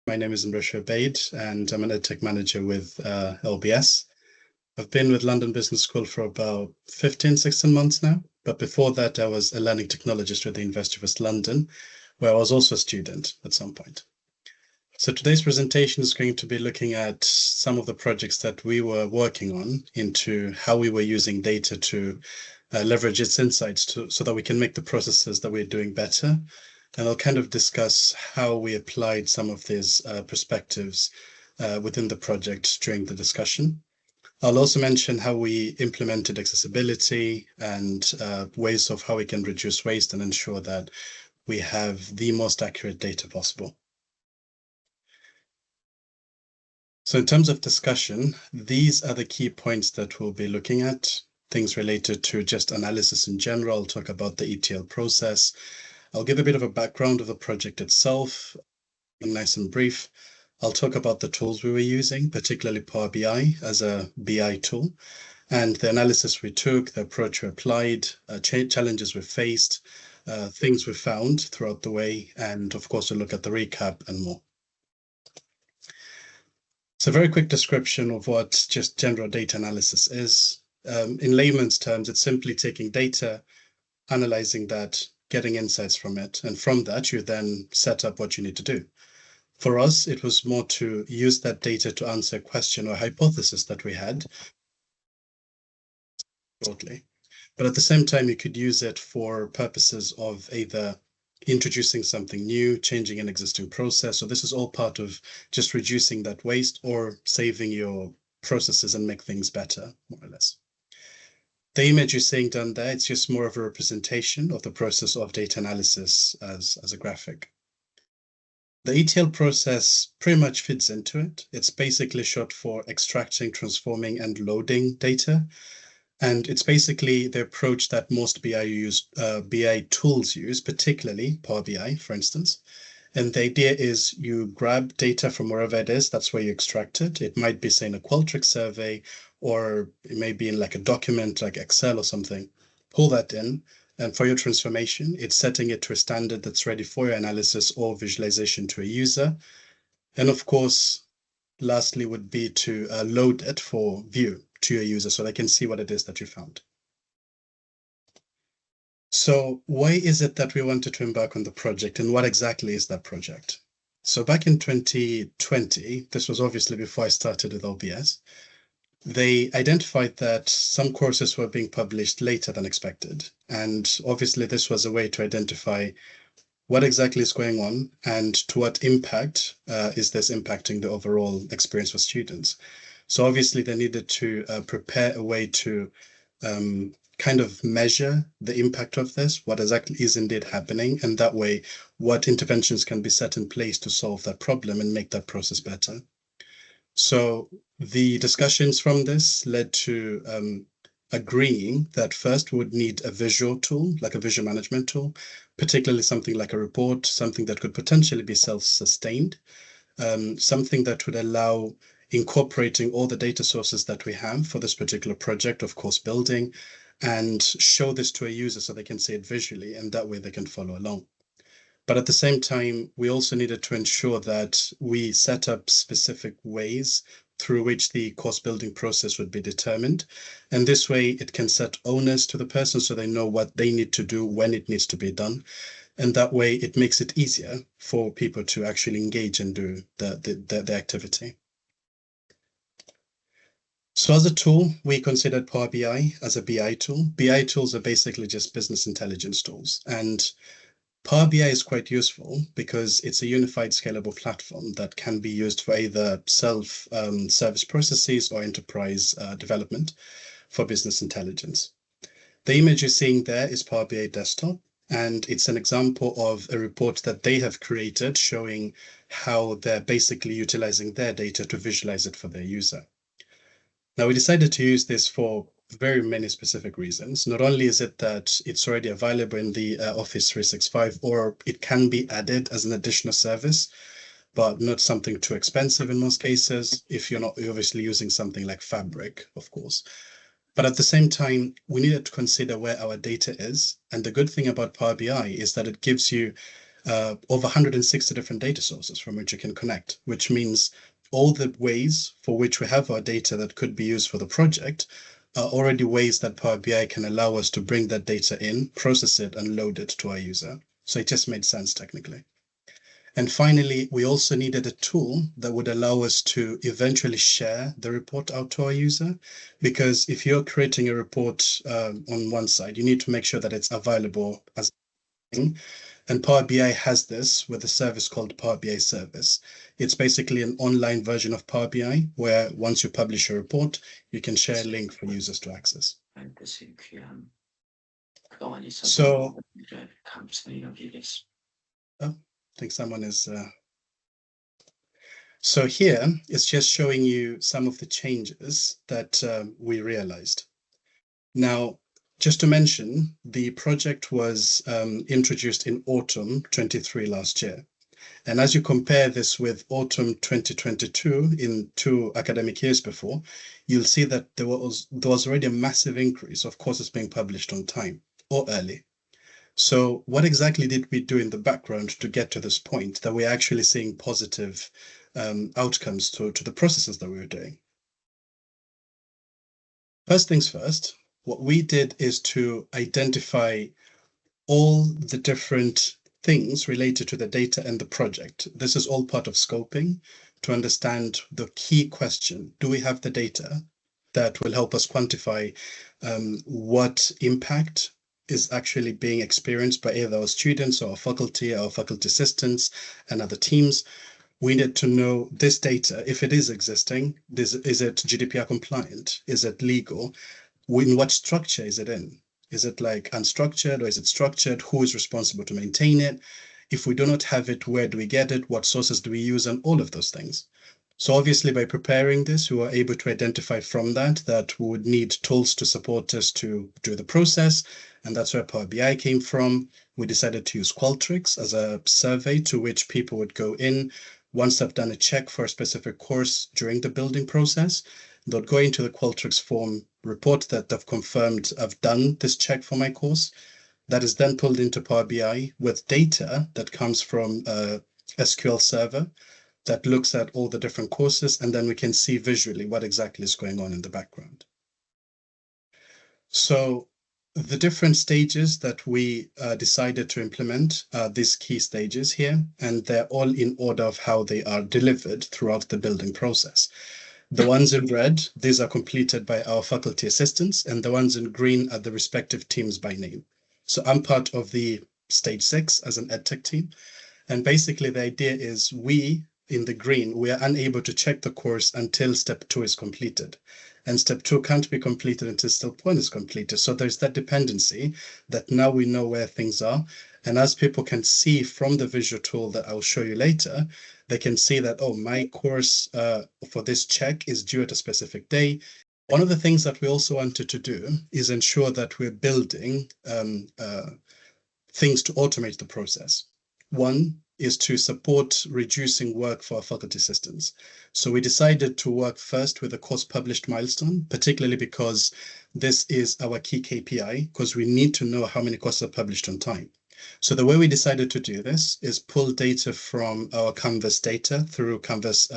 My name is Mrisho, and I'm an EdTech manager with LBS. I've been with London Business School for about 15, 16 months now. But before that, I was a learning technologist with the University of West London, where I was also a student at some point. So today's presentation is going to be looking at some of the projects that we were working on into how we were using data to leverage its insights so that we can make the processes that we're doing better. And I'll kind of discuss how we applied some of these perspectives within the project during the discussion. I'll also mention how we implemented accessibility and ways of how we can reduce waste and ensure that we have the most accurate data possible. So in terms of discussion, these are the key points that we'll be looking at. Things related to just analysis in general. I'll talk about the ETL process. I'll give a bit of a background of the project itself, nice and brief. I'll talk about the tools we were using, particularly Power BI as a BI tool, and the analysis we took, the approach we applied, challenges we faced, things we found throughout the way, and of course, we'll look at the recap and more. So a very quick description of what just general data analysis is. In layman's terms, it's simply taking data, analyzing that, getting insights from it, and from that, you then set up what you need to do. For us, it was more to use that data to answer a question or hypothesis that we had shortly. But at the same time, you could use it for purposes of either introducing something new, changing an existing process. So this is all part of just reducing that waste or saving your processes and make things better, more or less. The image you're seeing down there, it's just more of a representation of the process of data analysis as a graphic. The ETL process pretty much fits into it. It's basically short for extracting, transforming, and loading data. And it's basically the approach that most BI tools use, particularly Power BI, for instance. And the idea is you grab data from wherever it is, that's where you extract it. It might be, say, in a Qualtrics survey, or it may be in like a document like Excel or something. Pull that in, and for your transformation, it's setting it to a standard that's ready for your analysis or visualization to a user. And of course, lastly would be to load it for view to your user so they can see what it is that you found. So why is it that we wanted to embark on the project, and what exactly is that project? So back in 2020, this was obviously before I started with LBS, they identified that some courses were being published later than expected. And obviously this was a way to identify what exactly is going on and to what impact is this impacting the overall experience for students. So obviously they needed to prepare a way to kind of measure the impact of this, what exactly is indeed happening, and that way what interventions can be set in place to solve that problem and make that process better. So the discussions from this led to agreeing that first we would need a visual tool, like a visual management tool, particularly something like a report, something that could potentially be self-sustained, something that would allow incorporating all the data sources that we have for this particular project, of course, building, and show this to a user so they can see it visually, and that way they can follow along. But at the same time, we also needed to ensure that we set up specific ways through which the course building process would be determined. And this way it can set owners to the person so they know what they need to do when it needs to be done. And that way it makes it easier for people to actually engage and do the activity. So as a tool, we considered Power BI as a BI tool. BI tools are basically just business intelligence tools. And Power BI is quite useful because it's a unified scalable platform that can be used for either self-service processes or enterprise development for business intelligence. The image you're seeing there is Power BI Desktop, and it's an example of a report that they have created showing how they're basically utilizing their data to visualize it for their user. Now, we decided to use this for very many specific reasons. Not only is it that it's already available in the Office 365, or it can be added as an additional service, but not something too expensive in most cases, if you're not obviously using something like Fabric, of course. But at the same time, we needed to consider where our data is. And the good thing about Power BI is that it gives you over 160 different data sources from which you can connect, which means all the ways for which we have our data that could be used for the project are already ways that Power BI can allow us to bring that data in, process it, and load it to our user. So it just made sense technically. And finally, we also needed a tool that would allow us to eventually share the report out to our user. Because if you're creating a report on one side, you need to make sure that it's available as a thing. And Power BI has this with a service called Power BI Service. It's basically an online version of Power BI where once you publish a report, you can share a link for users to access. So, I think someone is... So here, it's just showing you some of the changes that we realized. Now, just to mention, the project was introduced in autumn 23 last year. And as you compare this with autumn 2022 in 2 academic years before, you'll see that there was already a massive increase of courses being published on time or early. So what exactly did we do in the background to get to this point that we're actually seeing positive outcomes to the processes that we were doing? First things first, what we did is to identify all the different things related to the data and the project. This is all part of scoping to understand the key question. Do we have the data that will help us quantify what impact is actually being experienced by either our students or our faculty assistants and other teams? We need to know this data, if it is existing, is it GDPR compliant? Is it legal? In what structure is it in? Is it like unstructured or is it structured? Who is responsible to maintain it? If we do not have it, where do we get it? What sources do we use? And all of those things. So obviously by preparing this, we were able to identify from that we would need tools to support us to do the process. And that's where Power BI came from. We decided to use Qualtrics as a survey to which people would go in. Once they've done a check for a specific course during the building process, they'll go into the Qualtrics form, report that they've confirmed I've done this check for my course. That is then pulled into Power BI with data that comes from a SQL server that looks at all the different courses, and then we can see visually what exactly is going on in the background. So the different stages that we decided to implement are these key stages here, and they're all in order of how they are delivered throughout the building process. The ones in red, these are completed by our faculty assistants, and the ones in green are the respective teams by name. So I'm part of the stage 6 as an EdTech team. And basically the idea is we, in the green, we are unable to check the course until step 2 is completed. And step 2 can't be completed until step 1 is completed. So there's that dependency that now we know where things are. And as people can see from the visual tool that I'll show you later, they can see that, oh, my course for this check is due at a specific day. One of the things that we also wanted to do is ensure that we're building things to automate the process. One is to support reducing work for our faculty assistants. So we decided to work first with a course published milestone, particularly because this is our key KPI, because we need to know how many courses are published on time. So the way we decided to do this is pull data from our Canvas data through Canvas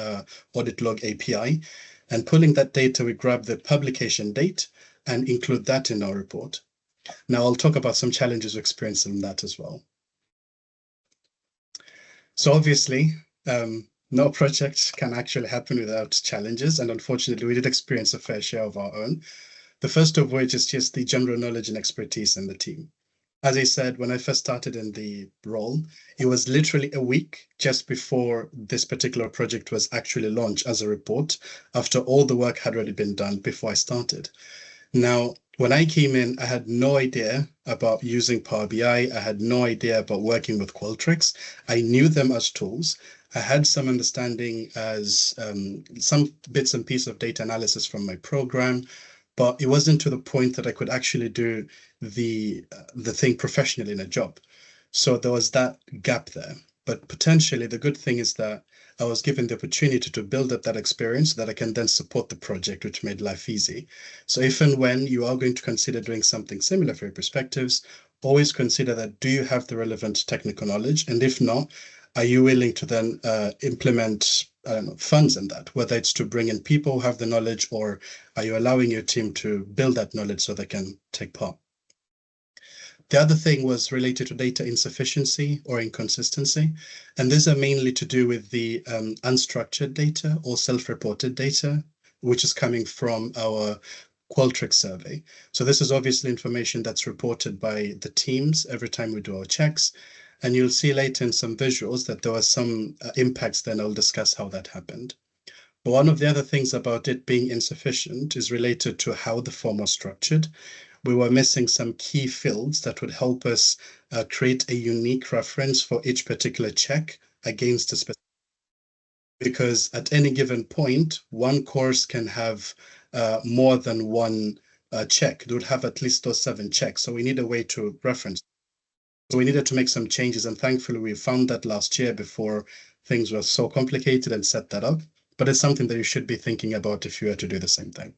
Audit Log API. And pulling that data, we grab the publication date and include that in our report. Now I'll talk about some challenges we experienced in that as well. So obviously, no project can actually happen without challenges. And unfortunately, we did experience a fair share of our own. The first of which is just the general knowledge and expertise in the team. As I said, when I first started in the role, it was literally a week just before this particular project was actually launched as a report, after all the work had already been done before I started. Now, when I came in, I had no idea about using Power BI. I had no idea about working with Qualtrics. I knew them as tools. I had some understanding as some bits and pieces of data analysis from my program, but it wasn't to the point that I could actually do the thing professionally in a job. So there was that gap there. But potentially the good thing is that I was given the opportunity to build up that experience so that I can then support the project, which made life easy. So if and when you are going to consider doing something similar for your perspectives, always consider that, do you have the relevant technical knowledge? And if not, are you willing to then implement, I don't know, funds in that, whether it's to bring in people who have the knowledge, or are you allowing your team to build that knowledge so they can take part? The other thing was related to data insufficiency or inconsistency. And these are mainly to do with the unstructured data or self-reported data, which is coming from our Qualtrics survey. So this is obviously information that's reported by the teams every time we do our checks. And you'll see later in some visuals that there were some impacts, then I'll discuss how that happened. But one of the other things about it being insufficient is related to how the form was structured. We were missing some key fields that would help us create a unique reference for each particular check against a specific, because at any given point, one course can have more than one check. It would have at least those 7 checks. So we need a way to reference. So we needed to make some changes, and thankfully we found that last year before things were so complicated and set that up. But it's something that you should be thinking about if you were to do the same thing.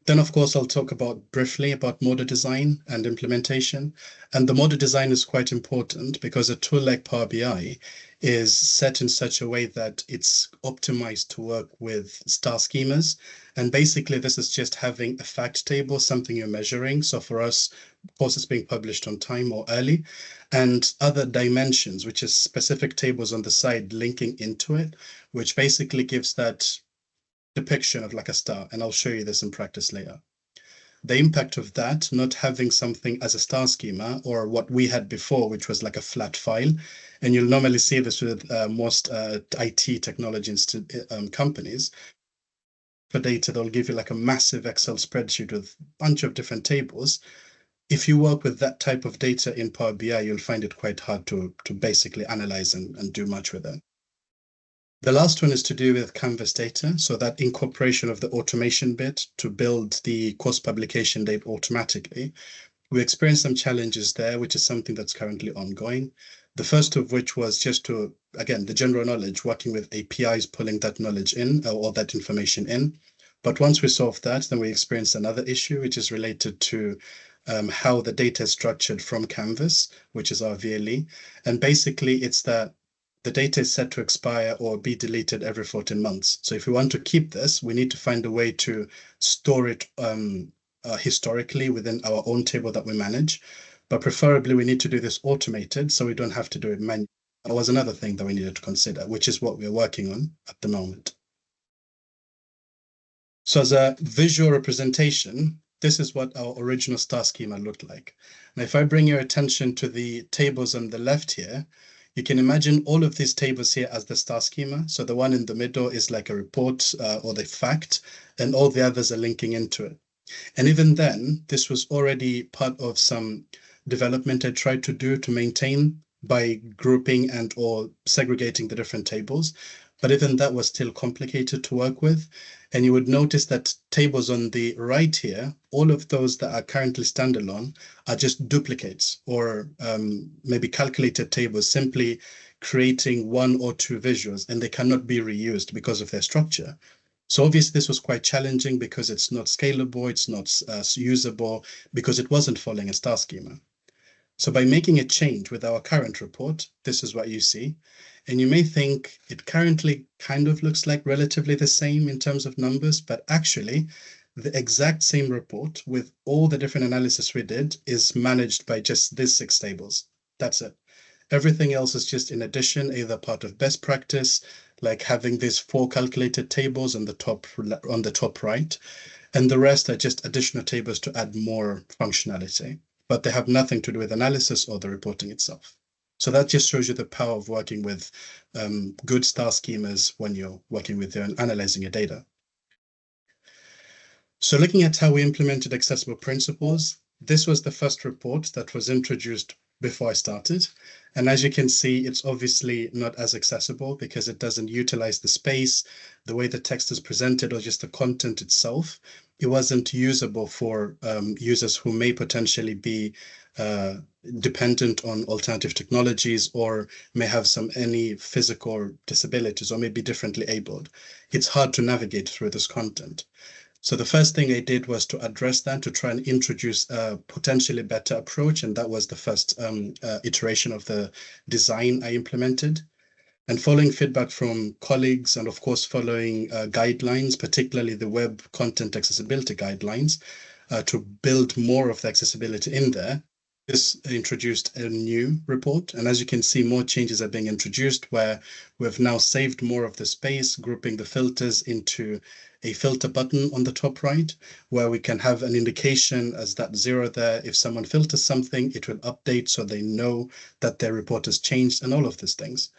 Then, of course, I'll talk briefly about model design and implementation. And the model design is quite important because a tool like Power BI is set in such a way that it's optimized to work with star schemas. And basically, this is just having a fact table, something you're measuring. So for us, courses being published on time or early, and other dimensions, which is specific tables on the side linking into it, which basically gives that depiction of like a star, and I'll show you this in practice later. The impact of that, not having something as a star schema, or what we had before, which was like a flat file, and you'll normally see this with most IT technology companies. For data, they'll give you like a massive Excel spreadsheet with a bunch of different tables. If you work with that type of data in Power BI, you'll find it quite hard to basically analyze and do much with it. The last one is to do with Canvas data. So that incorporation of the automation bit to build the course publication date automatically. We experienced some challenges there, which is something that's currently ongoing. The first of which was just to, again, the general knowledge, working with APIs, pulling that knowledge in or that information in. But once we solved that, then we experienced another issue, which is related to how the data is structured from Canvas, which is our VLE. And basically, it's that the data is set to expire or be deleted every 14 months. So if we want to keep this, we need to find a way to store it historically within our own table that we manage. But preferably, we need to do this automated so we don't have to do it manually. That was another thing that we needed to consider, which is what we're working on at the moment. So as a visual representation, this is what our original star schema looked like. Now, if I bring your attention to the tables on the left here, you can imagine all of these tables here as the star schema. So the one in the middle is like a report or the fact, and all the others are linking into it. And even then, this was already part of some development I tried to do to maintain by grouping and or segregating the different tables. But even that was still complicated to work with. And you would notice that tables on the right here, all of those that are currently standalone are just duplicates or maybe calculated tables, simply creating 1 or 2 visuals, and they cannot be reused because of their structure. So obviously this was quite challenging because it's not scalable, it's not usable, because it wasn't following a star schema. So by making a change with our current report, this is what you see. And you may think it currently kind of looks like relatively the same in terms of numbers, but actually the exact same report with all the different analysis we did is managed by just these 6 tables. That's it. Everything else is just in addition, either part of best practice, like having these 4 calculated tables on the top right, and the rest are just additional tables to add more functionality, but they have nothing to do with analysis or the reporting itself. So that just shows you the power of working with good star schemas when you're working with and analyzing your data. So looking at how we implemented accessible principles, this was the first report that was introduced before I started. And as you can see, it's obviously not as accessible because it doesn't utilize the space, the way the text is presented, or just the content itself. It wasn't usable for users who may potentially be dependent on alternative technologies or may have any physical disabilities or may be differently abled. It's hard to navigate through this content. So the first thing I did was to address that, to try and introduce a potentially better approach. And that was the first iteration of the design I implemented. And following feedback from colleagues and of course following guidelines, particularly the web content accessibility guidelines, to build more of the accessibility in there, this introduced a new report. And as you can see, more changes are being introduced where we've now saved more of the space, grouping the filters into a filter button on the top right, where we can have an indication as that 0 there. If someone filters something, it will update so they know that their report has changed and all of these things.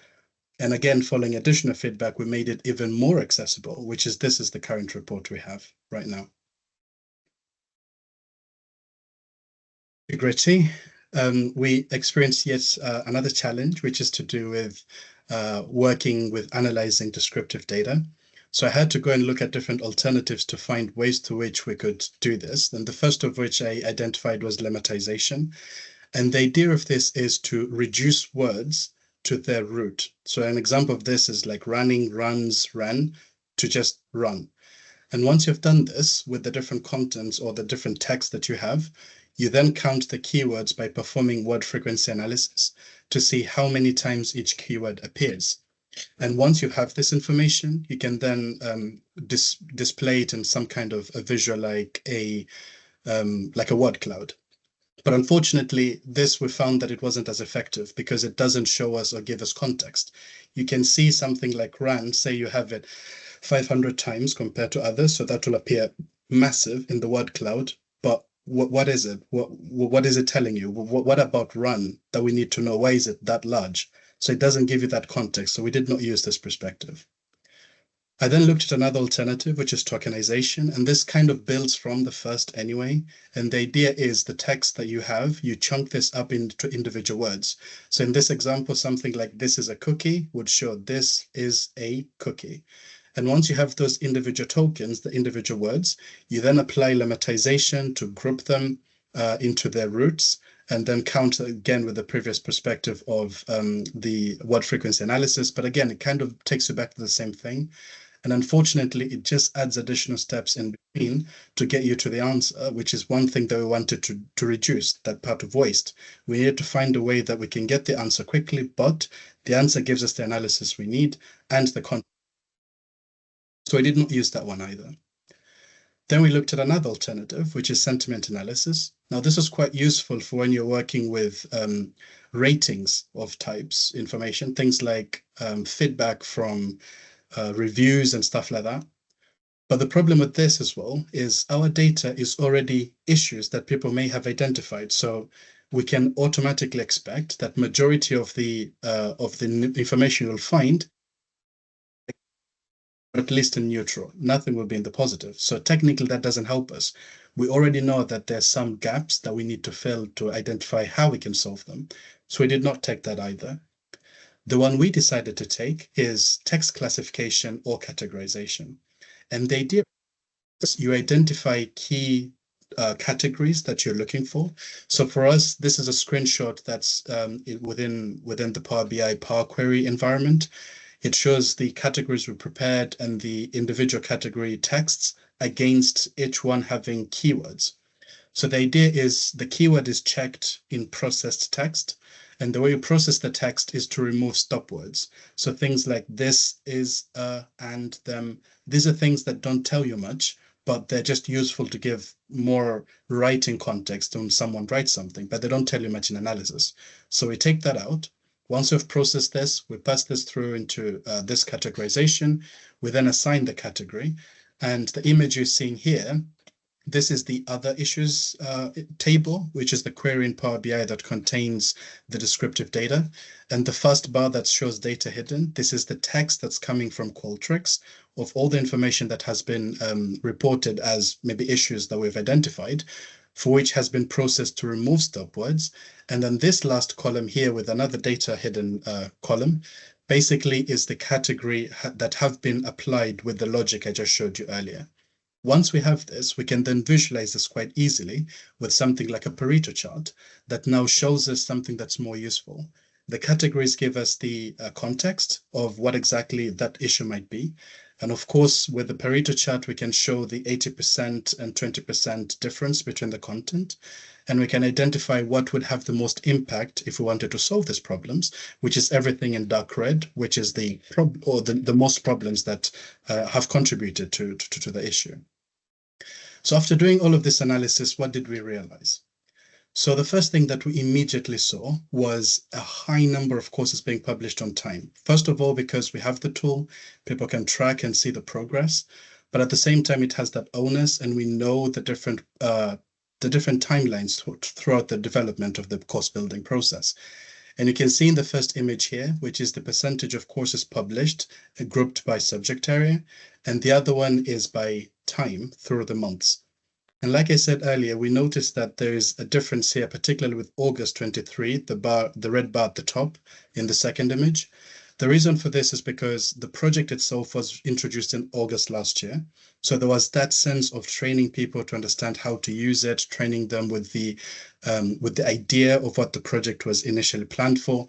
And again, following additional feedback, we made it even more accessible, which is this is the current report we have right now. Gritty. We experienced yet another challenge, which is to do with working with analyzing descriptive data. So I had to go and look at different alternatives to find ways to which we could do this. And the first of which I identified was lemmatization. And the idea of this is to reduce words to their root. So an example of this is like running, runs, ran, to just run. And once you've done this with the different contents or the different text that you have, you then count the keywords by performing word frequency analysis to see how many times each keyword appears. And once you have this information, you can then display it in some kind of a visual like a word cloud. But unfortunately, this we found that it wasn't as effective because it doesn't show us or give us context. You can see something like ran, say you have it 500 times compared to others, so that will appear massive in the word cloud. But what is it? What is it telling you? What about run that we need to know? Why is it that large? So it doesn't give you that context. So we did not use this perspective. I then looked at another alternative, which is tokenization, and this kind of builds from the first anyway. And the idea is the text that you have, you chunk this up into individual words. So in this example, something like this is a cookie would show this is a cookie. And once you have those individual tokens, the individual words, you then apply lemmatization to group them into their roots, and then count again with the previous perspective of the word frequency analysis. But again, it kind of takes you back to the same thing. And unfortunately, it just adds additional steps in between to get you to the answer, which is one thing that we wanted to reduce, that part of waste. We needed to find a way that we can get the answer quickly, but the answer gives us the analysis we need and the content. So I did not use that one either. Then we looked at another alternative, which is sentiment analysis. Now, this is quite useful for when you're working with ratings of types information, things like feedback from reviews and stuff like that. But the problem with this as well is our data is already issues that people may have identified. So we can automatically expect that majority of the information you'll find, at least in neutral, nothing will be in the positive. So technically that doesn't help us. We already know that there's some gaps that we need to fill to identify how we can solve them. So we did not take that either. The one we decided to take is text classification or categorization. And the idea is you identify key categories that you're looking for. So for us, this is a screenshot that's within the Power BI Power Query environment. It shows the categories we prepared and the individual category texts against each one having keywords. So the idea is the keyword is checked in processed text. And the way you process the text is to remove stop words. So things like this, is, and, them, these are things that don't tell you much, but they're just useful to give more writing context when someone writes something, but they don't tell you much in analysis. So we take that out. Once we've processed this, we pass this through into this categorization. We then assign the category. And the image you're seeing here, this is the other issues table, which is the query in Power BI that contains the descriptive data. And the first bar that shows data hidden, this is the text that's coming from Qualtrics of all the information that has been reported as maybe issues that we've identified, for which has been processed to remove stop words. And then this last column here with another data hidden column basically is the category that have been applied with the logic I just showed you earlier. Once we have this, we can then visualize this quite easily with something like a Pareto chart that now shows us something that's more useful. The categories give us the context of what exactly that issue might be. And of course, with the Pareto chart, we can show the 80% and 20% difference between the content. And we can identify what would have the most impact if we wanted to solve these problems, which is everything in dark red, which is the most problems that have contributed to the issue. So after doing all of this analysis, what did we realize? So the first thing that we immediately saw was a high number of courses being published on time. First of all, because we have the tool, people can track and see the progress, but at the same time, it has that onus, and we know the different timelines throughout the development of the course building process. And you can see in the first image here, which is the percentage of courses published, grouped by subject area, and the other one is by time through the months. And like I said earlier, we noticed that there is a difference here, particularly with August 23, the red bar at the top in the second image. The reason for this is because the project itself was introduced in August last year. So there was that sense of training people to understand how to use it, training them with the idea of what the project was initially planned for,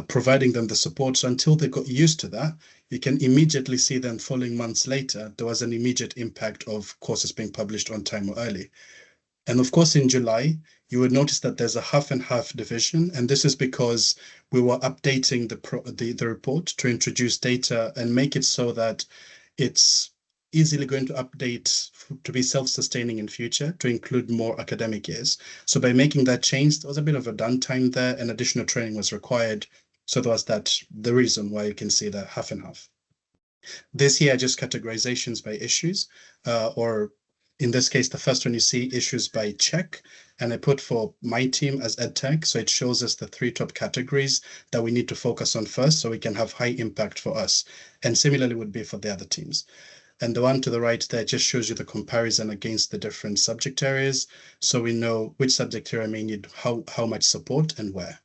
providing them the support. So until they got used to that, you can immediately see then following months later, there was an immediate impact of courses being published on time or early. And of course, in July, you would notice that there's a half and half division. And this is because we were updating the report to introduce data and make it so that it's easily going to update to be self-sustaining in future to include more academic years. So by making that change, there was a bit of a downtime there and additional training was required. So there was the reason why you can see that half and half. This here are just categorizations by issues, or in this case, the first one you see issues by check, and I put for my team as EdTech. So it shows us the 3 top categories that we need to focus on first so we can have high impact for us. And similarly would be for the other teams. And the one to the right there just shows you the comparison against the different subject areas. So we know which subject area may need how much support and where.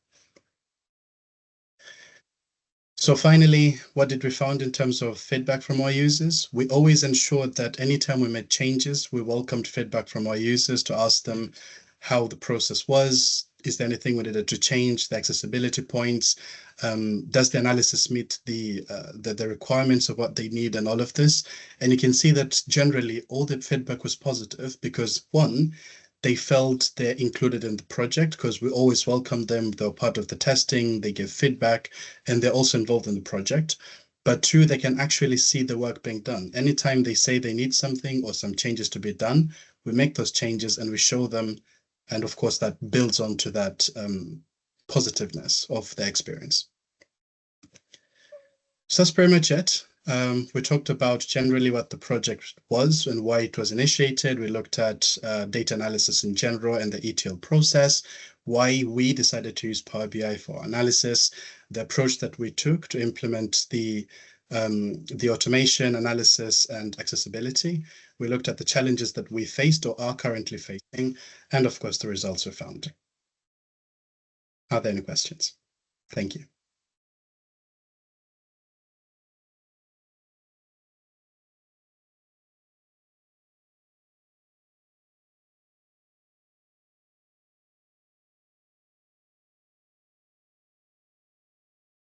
So finally, what did we find in terms of feedback from our users? We always ensured that anytime we made changes, we welcomed feedback from our users to ask them how the process was. Is there anything we needed to change, the accessibility points? Does the analysis meet the requirements of what they need and all of this? And you can see that generally all the feedback was positive because one, they felt they're included in the project because we always welcome them. They're part of the testing, they give feedback, and they're also involved in the project. But two, they can actually see the work being done. Anytime they say they need something or some changes to be done, we make those changes and we show them. And of course, that builds onto that positiveness of their experience. So that's pretty much it. We talked about generally what the project was and why it was initiated. We looked at data analysis in general and the ETL process, why we decided to use Power BI for analysis, the approach that we took to implement the automation, analysis, and accessibility. We looked at the challenges that we faced or are currently facing, and of course, the results we found. Are there any questions? Thank you.